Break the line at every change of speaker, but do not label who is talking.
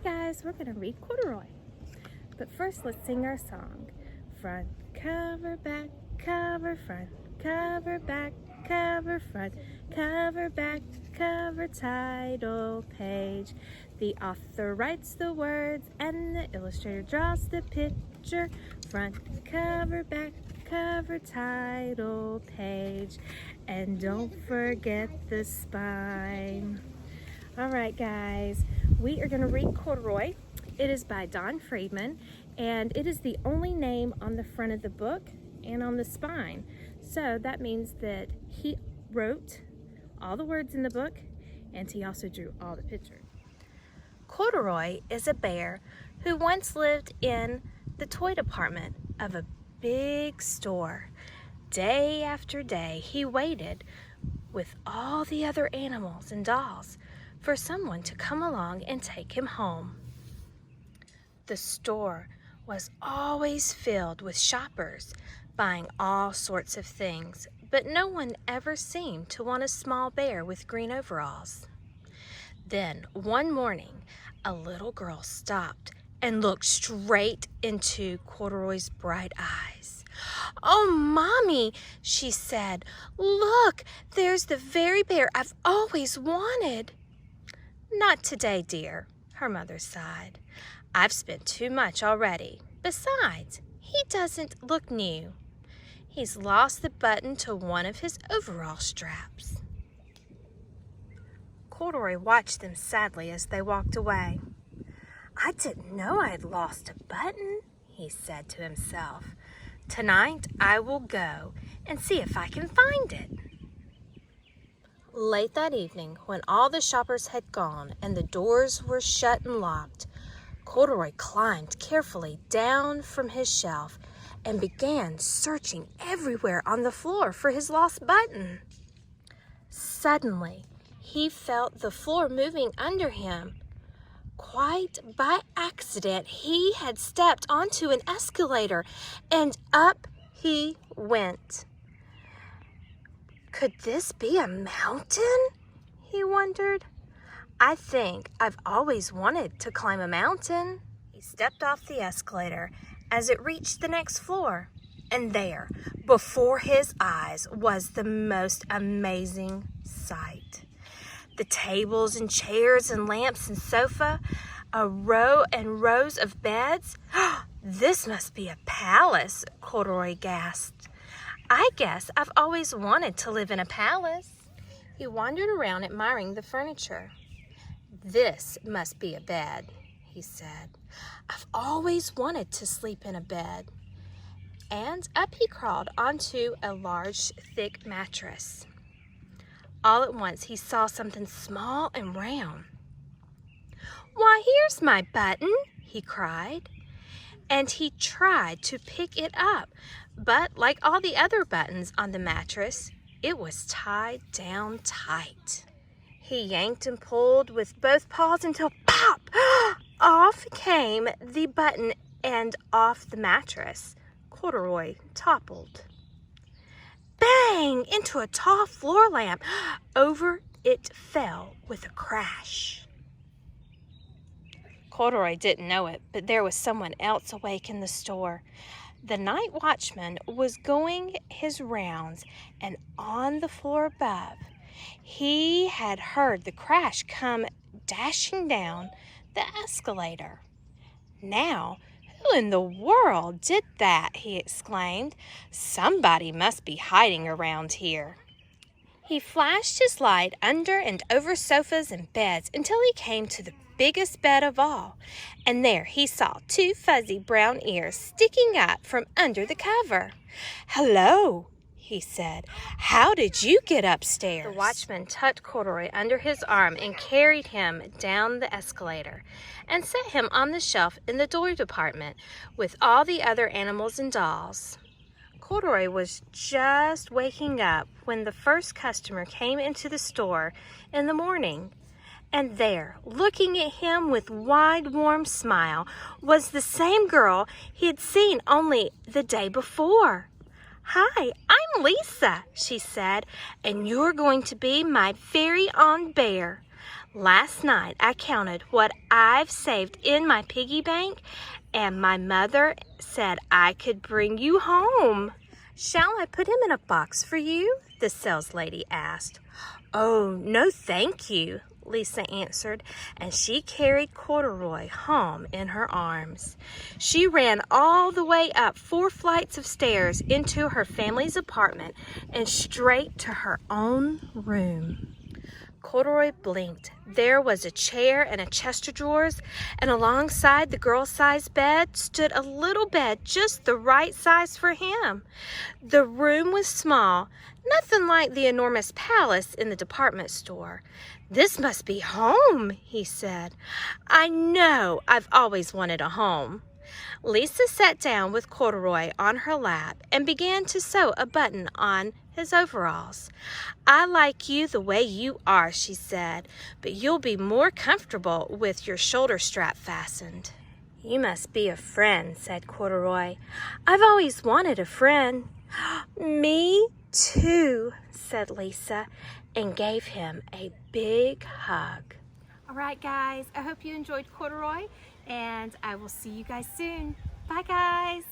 guys, we're going to read Corduroy. But first, let's sing our song. Front cover, back cover, front cover, back cover, front cover, back cover, title page. The author writes the words and the illustrator draws the picture. Front cover, back cover, title page. And don't forget the spine. All right, guys, we are going to read Corduroy. It is by Don Freeman, and it is the only name on the front of the book and on the spine. So that means that he wrote all the words in the book, and he also drew all the pictures. Corduroy is a bear who once lived in the toy department of a big store. Day after day, he waited with all the other animals and dolls for someone to come along and take him home. The store was always filled with shoppers buying all sorts of things, but no one ever seemed to want a small bear with green overalls. Then one morning, a little girl stopped and looked straight into Corduroy's bright eyes. "Oh, Mommy," she said, "look, there's the very bear I've always wanted." "Not today, dear," her mother sighed. "I've spent too much already. Besides, he doesn't look new. He's lost the button to one of his overall straps." Corduroy watched them sadly as they walked away. "I didn't know I had lost a button," he said to himself. "Tonight I will go and see if I can find it." Late that evening, when all the shoppers had gone and the doors were shut and locked, Corduroy climbed carefully down from his shelf and began searching everywhere on the floor for his lost button. Suddenly, he felt the floor moving under him. Quite by accident, he had stepped onto an escalator, and up he went. Could this be a mountain? He wondered. "I think I've always wanted to climb a mountain." He stepped off the escalator as it reached the next floor, and there, before his eyes, was the most amazing sight. The tables and chairs and lamps and sofa, a row and rows of beds. "This must be a palace," Corduroy gasped. "I guess I've always wanted to live in a palace." He wandered around admiring the furniture. "This must be a bed," he said. "I've always wanted to sleep in a bed." And up he crawled onto a large, thick mattress. All at once he saw something small and round. "Why, here's my button," he cried. And he tried to pick it up, but like all the other buttons on the mattress, it was tied down tight. He yanked and pulled with both paws until pop! Off came the button, and off the mattress Corduroy toppled. Bang! Into a tall floor lamp. Over it fell with a crash. Corduroy didn't know it, but there was someone else awake in the store. The night watchman was going his rounds, and on the floor above, he had heard the crash come dashing down the escalator. "Now, who in the world did that?" he exclaimed. "Somebody must be hiding around here." He flashed his light under and over sofas and beds until he came to the biggest bed of all, and there he saw two fuzzy brown ears sticking up from under the cover. "Hello," he said. "How did you get upstairs?" The watchman tucked Corduroy under his arm and carried him down the escalator and set him on the shelf in the toy department with all the other animals and dolls. Corduroy was just waking up when the first customer came into the store in the morning. And there, looking at him with wide, warm smile, was the same girl he had seen only the day before. "Hi, I'm Lisa," she said, "and you're going to be my very own bear. Last night I counted what I've saved in my piggy bank, and my mother said I could bring you home. Shall I put him in a box for you? The sales lady asked. Oh, no thank you, Lisa answered, and she carried Corduroy home in her arms. She ran all the way up 4 flights of stairs into her family's apartment and straight to her own room. Corduroy blinked. There was a chair and a chest of drawers, and alongside the girl-sized bed stood a little bed just the right size for him. The room was small, nothing like the enormous palace in the department store. This must be home, he said. I know I've always wanted a home. Lisa sat down with Corduroy on her lap and began to sew a button on his overalls. I like you the way you are, she said, but you'll be more comfortable with your shoulder strap fastened. You must be a friend, said Corduroy. I've always wanted a friend. Me too, said Lisa, and gave him a big hug. All right, guys, I hope you enjoyed Corduroy, and I will see you guys soon. Bye, guys.